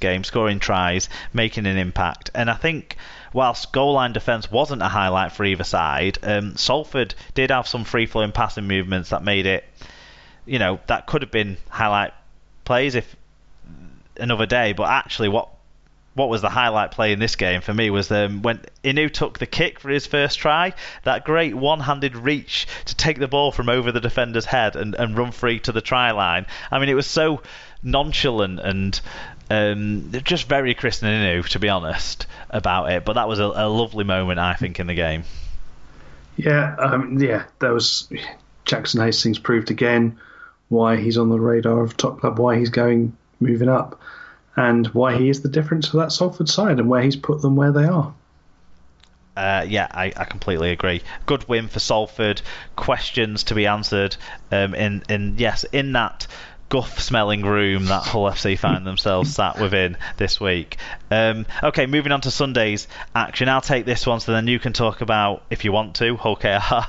game, scoring tries, making an impact. And I think whilst goal line defence wasn't a highlight for either side, Salford did have some free-flowing passing movements that made it, that could have been highlight plays if another day. But actually what was the highlight play in this game for me was when Inu took the kick for his first try, that great one-handed reach to take the ball from over the defender's head and run free to the try line. I mean, it was so nonchalant and just very Kristen Inu, to be honest, about it. But that was a lovely moment, I think, in the game. Yeah, there was Jackson Hastings proved again why he's on the radar of top club, why he's moving up, and why he is the difference for that Salford side and where he's put them where they are. I completely agree. Good win for Salford. Questions to be answered in that guff-smelling room that Hull FC find themselves sat within this week. Okay, moving on to Sunday's action. I'll take this one, so then you can talk about, if you want to, Hull KR.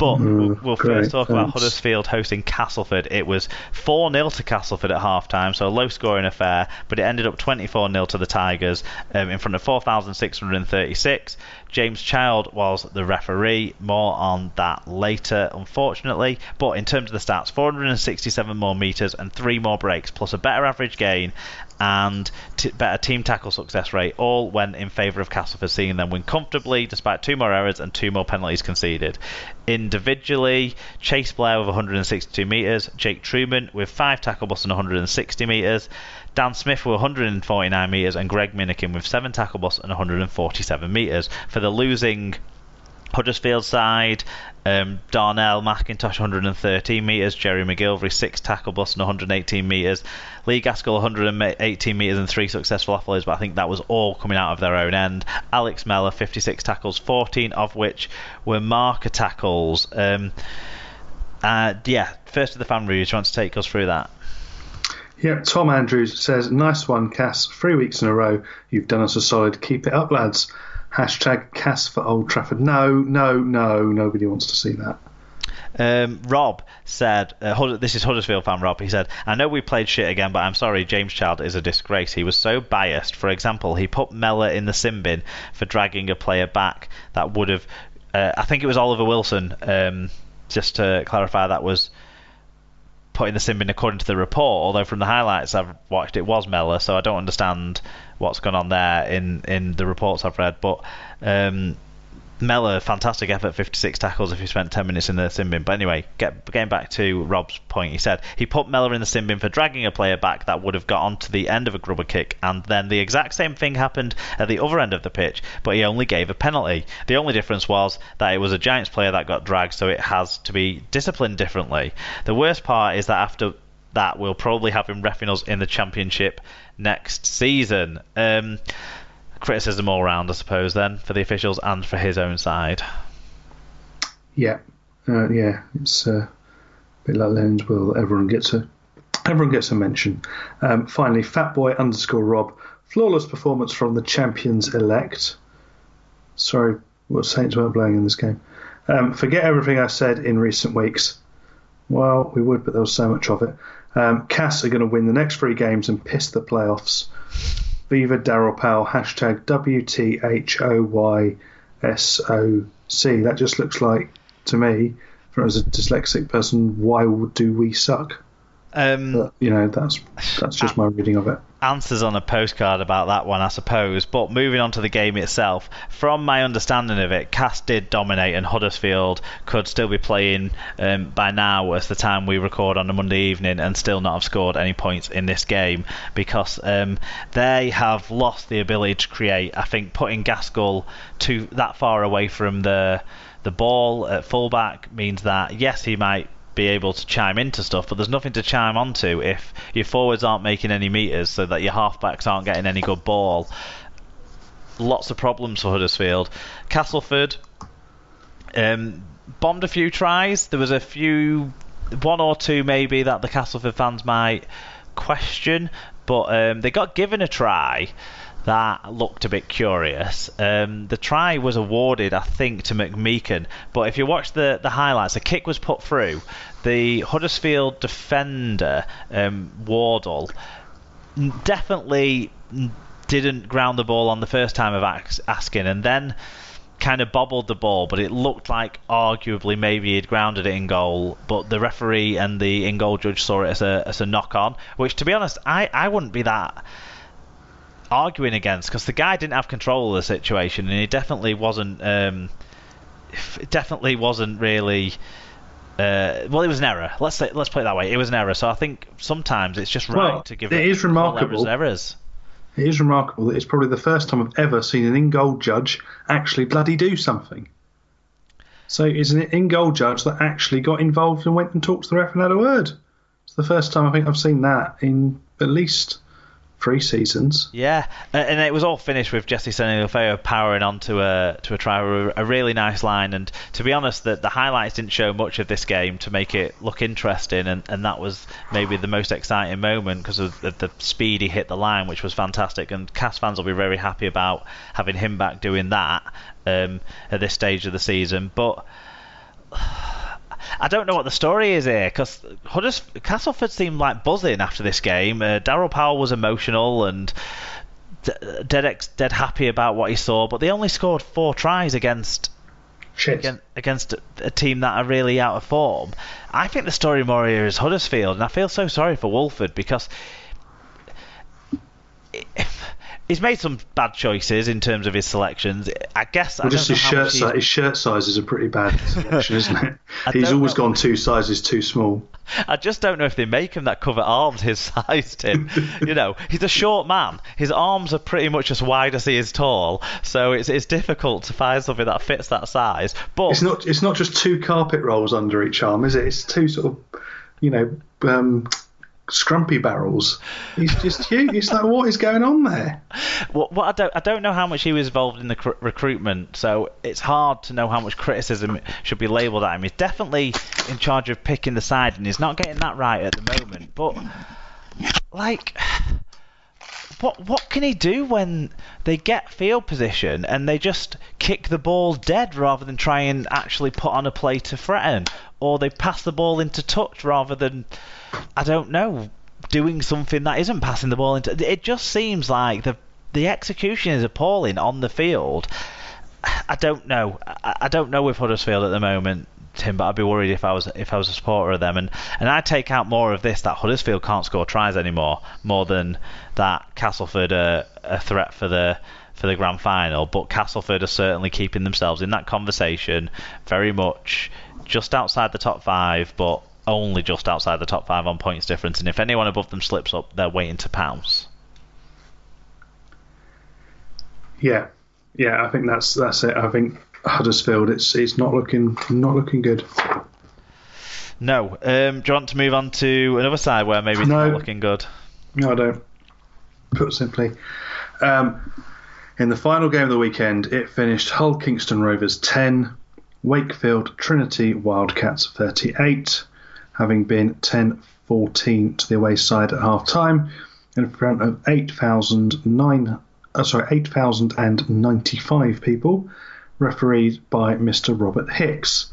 We'll first talk about Huddersfield hosting Castleford. It was 4-0 to Castleford at half-time, so a low-scoring affair, but it ended up 24-0 to the Tigers in front of 4,636. James Child was the referee. More on that later, unfortunately. But in terms of the stats, 467 more metres and 3 more breaks, plus a better average gain and better team tackle success rate, all went in favour of Castleford, seeing them win comfortably despite 2 more errors and 2 more penalties conceded. Individually, Chase Blair with 162 metres, Jake Truman with 5 tackle busts and 160 metres, Dan Smith with 149 metres, and Greg Minikin with 7 tackle busts and 147 metres. For the losing Huddersfield side, Darnell McIntosh 113 metres, Jerry McGilvery 6 tackle busts and 118 metres, Lee Gaskell 118 metres and 3 successful offloads, but I think that was all coming out of their own end. Alex Mellor 56 tackles, 14 of which were marker tackles. First of the fan reviews, do you want to take us through that? Yeah, Tom Andrews says, nice one, Cass. 3 weeks in a row. You've done us a solid. Keep it up, lads. #Cass for Old Trafford. No, nobody wants to see that. Rob said, this is Huddersfield fan Rob, he said, I know we played shit again, but I'm sorry, James Child is a disgrace. He was so biased. For example, he put Mellor in the sin bin for dragging a player back that would have, I think it was Oliver Wilson, just to clarify, that was put in the sin bin according to the report, although from the highlights I've watched it was Mellor, so I don't understand what's gone on there in the reports I've read. But Mellor, fantastic effort, 56 tackles if he spent 10 minutes in the sin bin. But anyway, getting back to Rob's point, he said he put Mellor in the sin bin for dragging a player back that would have got onto the end of a grubber kick, and then the exact same thing happened at the other end of the pitch, but he only gave a penalty. The only difference was that it was a Giants player that got dragged, so it has to be disciplined differently. The worst part is that after that we'll probably have him reffing us in the Championship next season. Criticism all round, I suppose, then, for the officials and for his own side. Yeah, it's a bit like Lennon's will. Everyone gets a mention. Finally, Fatboy_Rob, flawless performance from the champions elect. Sorry, what Saints weren't playing in this game. Forget everything I said in recent weeks. Well, we would, but there was so much of it. Cass are going to win the next 3 games and piss the playoffs. Viva Daryl Powell, #WTHOYSOC. That just looks like, to me, as a dyslexic person, why do we suck? But, that's just my reading of it. Answers on a postcard about that one, I suppose. But moving on to the game itself, from my understanding of it, Cass did dominate, and Huddersfield could still be playing by now, as the time we record on a Monday evening, and still not have scored any points in this game, because they have lost the ability to create. I think putting Gaskell that far away from the ball at fullback means that, yes, he might be able to chime into stuff, but there's nothing to chime onto if your forwards aren't making any metres, so that your halfbacks aren't getting any good ball. Lots of problems for Huddersfield. Castleford bombed a few tries. There was one or two maybe that the Castleford fans might question, but they got given a try that looked a bit curious. The try was awarded, I think, to McMeekan, but if you watch the highlights, the kick was put through. The Huddersfield defender, Wardle, definitely didn't ground the ball on the first time of asking, and then kind of bobbled the ball, but it looked like arguably maybe he'd grounded it in goal, but the referee and the in-goal judge saw it as a knock-on, which, to be honest, I wouldn't be that arguing against, because the guy didn't have control of the situation, and he definitely wasn't really well, it was an error. Let's put it that way. It was an error. So I think sometimes it's just right to give it is remarkable. Errors. It is remarkable that it's probably the first time I've ever seen an in-goal judge actually bloody do something. So it's an in-goal judge that actually got involved and went and talked to the ref and had a word. It's the first time I think I've seen that in at least 3 seasons. Yeah, and it was all finished with Jesse Senilofeo powering onto a try, a really nice line. And to be honest, the highlights didn't show much of this game to make it look interesting, and that was maybe the most exciting moment because of the speed he hit the line, which was fantastic. And Cas fans will be very happy about having him back doing that at this stage of the season. But I don't know what the story is here, because Castleford seemed like buzzing after this game. Daryl Powell was emotional and dead happy about what he saw, but they only scored 4 tries against a team that are really out of form. I think the story more here is Huddersfield, and I feel so sorry for Wolford, because he's made some bad choices in terms of his selections. I guess his shirt sizes are pretty bad selection, isn't it? He's always gone 2 sizes too small. I just don't know if they make him that cover arms his size, Tim. He's a short man. His arms are pretty much as wide as he is tall, so it's difficult to find something that fits that size. But it's not just 2 carpet rolls under each arm, is it? It's 2 sort of scrumpy barrels. He's just huge. It's like, what is going on there? Well, I don't know how much he was involved in the recruitment, so it's hard to know how much criticism should be labelled at him. He's definitely in charge of picking the side, and he's not getting that right at the moment. But what can he do when they get field position and they just kick the ball dead rather than try and actually put on a play to threaten, or they pass the ball into touch rather than, I don't know, doing something that isn't passing the ball into? It just seems like the execution is appalling on the field. I don't know. I don't know with Huddersfield at the moment, Tim, but I'd be worried if I was a supporter of them. And I take out more of this, that Huddersfield can't score tries anymore, more than that Castleford are a threat for the grand final. But Castleford are certainly keeping themselves in that conversation, very much just outside the top 5, but only just outside the top 5 on points difference, and if anyone above them slips up, they're waiting to pounce. Yeah, I think that's it. I think Huddersfield, it's not looking good. No. Do you want to move on to another side where maybe it's not looking good? No, I don't. Put simply, in the final game of the weekend, it finished Hull Kingston Rovers 10, Wakefield Trinity Wildcats 38. Having been 10-14 to the away side at half-time, in front of 8,095 people, refereed by Mr. Robert Hicks.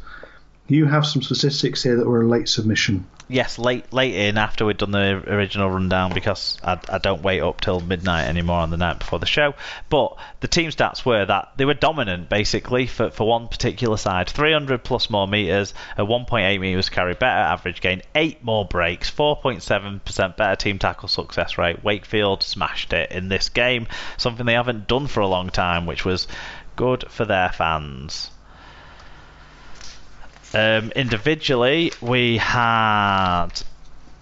You have some statistics here that were a late submission. Yes, late in after we'd done the original rundown, because I don't wait up till midnight anymore on the night before the show. But the team stats were that they were dominant, basically, for one particular side. 300 plus more metres, a 1.8 metres carry, better average gain, 8 more breaks, 4.7% better team tackle success rate. Wakefield smashed it in this game, something they haven't done for a long time, which was good for their fans. Individually, we had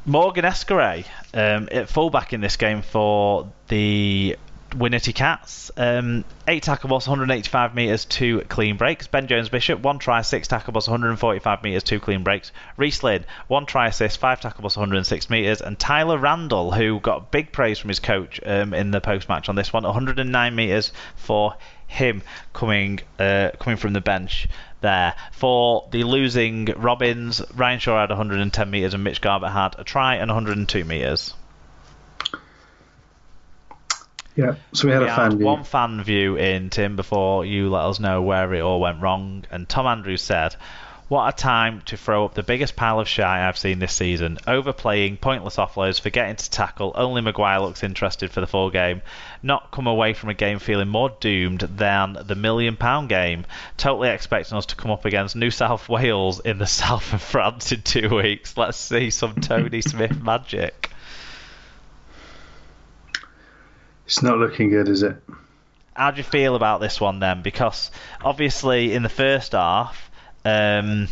Morgan Escaray at fullback in this game for the Winnity Cats. 8 tackle balls, 185 metres, 2 clean breaks. Ben Jones-Bishop, 1 try, 6 tackle balls, 145 metres, 2 clean breaks. Reece Lynn, 1 try assist, 5 tackle balls, 106 metres. And Tyler Randall, who got big praise from his coach in the post-match on this one, 109 metres for him coming from the bench there. For the losing Robins, Ryan Shaw had 110 metres and Mitch Garbutt had a try and 102 metres. Yeah, so we had a fan view. One fan view in, Tim, before you let us know where it all went wrong. And Tom Andrews said, What a time to throw up the biggest pile of shite I've seen this season. Overplaying, pointless offloads, forgetting to tackle. Only Maguire looks interested for the full game. Not come away from a game feeling more doomed than the £1 million game. Totally expecting us to come up against New South Wales in the south of France in 2 weeks. Let's see some Tony Smith magic. It's not looking good, is it? How do you feel about this one then? Because obviously in the first half, it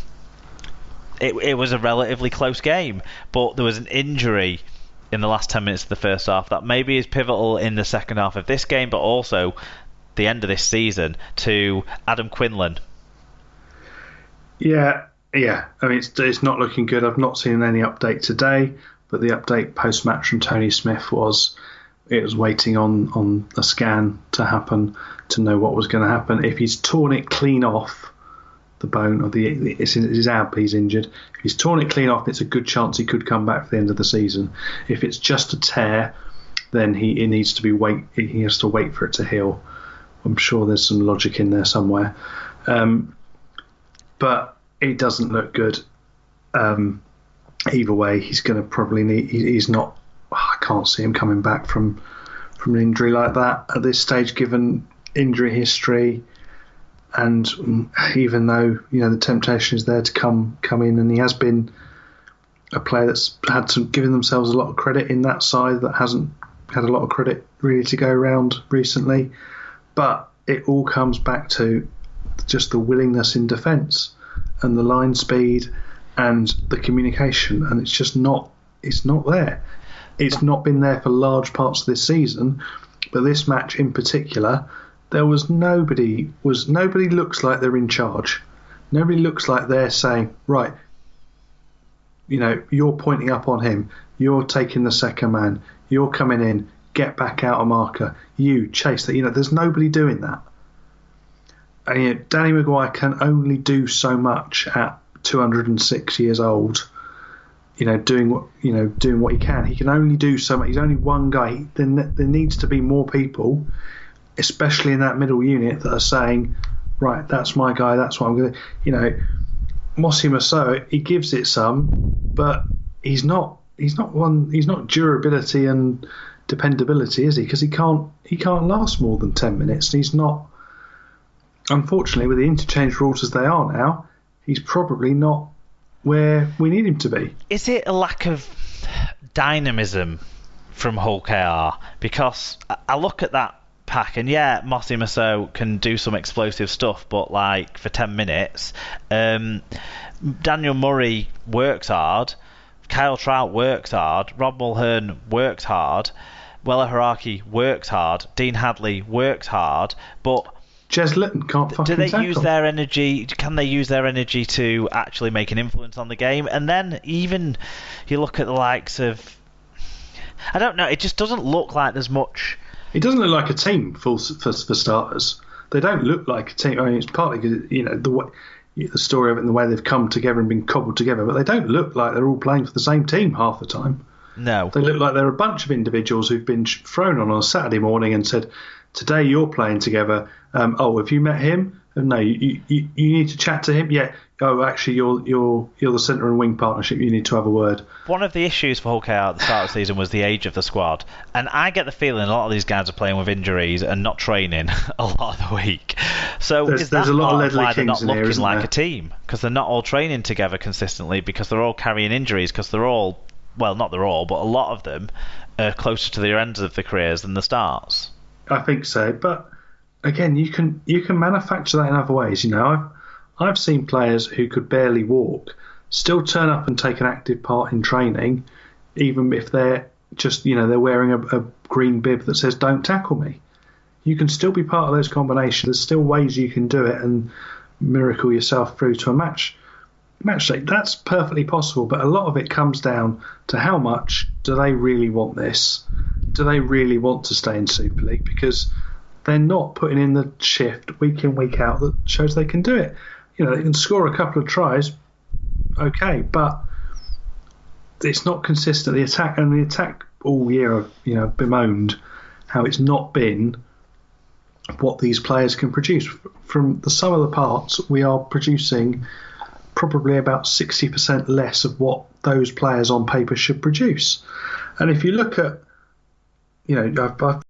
was a relatively close game, but there was an injury in the last 10 minutes of the first half that maybe is pivotal in the second half of this game, but also the end of this season, to Adam Quinlan. Yeah. I mean, it's not looking good. I've not seen any update today, but the update post-match from Tony Smith was it was waiting on a scan to happen to know what was going to happen. If he's torn it clean off the bone, or it's in his ab, he's injured. If he's torn it clean off, it's a good chance he could come back for the end of the season. If it's just a tear, then he needs to he has to wait for it to heal. I'm sure there's some logic in there somewhere, but it doesn't look good. Either way, he's going to probably need. He's not. I can't see him coming back from an injury like that at this stage, given injury history. And even though the temptation is there to come in, and he has been a player that's given themselves a lot of credit in that side that hasn't had a lot of credit really to go around recently, but it all comes back to just the willingness in defence and the line speed and the communication, and it's just not. It's not there. It's not been there for large parts of this season, but this match in particular. There was nobody looks like they're in charge. Nobody looks like they're saying, right, you're pointing up on him, you're taking the second man, you're coming in, get back out a marker, you chase that. There's nobody doing that. And Danny Maguire can only do so much at 206 years old. Doing what he can. He can only do so much. He's only one guy. There needs to be more people, especially in that middle unit, that are saying, right, that's my guy, that's what I'm going to... Mossy Maso, he gives it some, but he's not durability and dependability, is he? Because he can't last more than 10 minutes. And he's not... Unfortunately, with the interchange rules as they are now, he's probably not where we need him to be. Is it a lack of dynamism from Hull KR? Because I look at that pack, and Mossy Maso can do some explosive stuff, but for 10 minutes, Daniel Murray works hard, Kyle Trout works hard, Rob Mulhern works hard, Wella Haraki works hard, Dean Hadley works hard, but Jez Litton can't fucking tackle. Use their energy? Can they use their energy to actually make an influence on the game? And then even you look at the likes of, I don't know, it just doesn't look like there's much. It doesn't look like a team for starters. They don't look like a team. I mean, it's partly because the story of it and the way they've come together and been cobbled together, but they don't look like they're all playing for the same team half the time. No, they look like they're a bunch of individuals who've been thrown on a Saturday morning and said, "Today you're playing together. Have you met him? No, you need to chat to him. Yeah. Oh, actually, you're the centre and wing partnership. You need to have a word." One of the issues for Hull KR at the start of the season was the age of the squad, and I get the feeling a lot of these guys are playing with injuries and not training a lot of the week. So there's a lot of Ledley Kings they're not looking like a team, because they're not all training together consistently, because they're all carrying injuries, because they're all, well, not they're all, but a lot of them are closer to their ends of the careers than the starts. I think so, but again, you can manufacture that in other ways. I've seen players who could barely walk still turn up and take an active part in training, even if they're just they're wearing a green bib that says "Don't tackle me." You can still be part of those combinations. There's still ways you can do it and miracle yourself through to a match day. That's perfectly possible, but a lot of it comes down to how much do they really want this? Do they really want to stay in Super League? Because they're not putting in the shift week in, week out that shows they can do it. They can score a couple of tries, okay, but it's not consistent. The attack all year, bemoaned how it's not been what these players can produce. From the sum of the parts, we are producing probably about 60% less of what those players on paper should produce. And if you look at, I've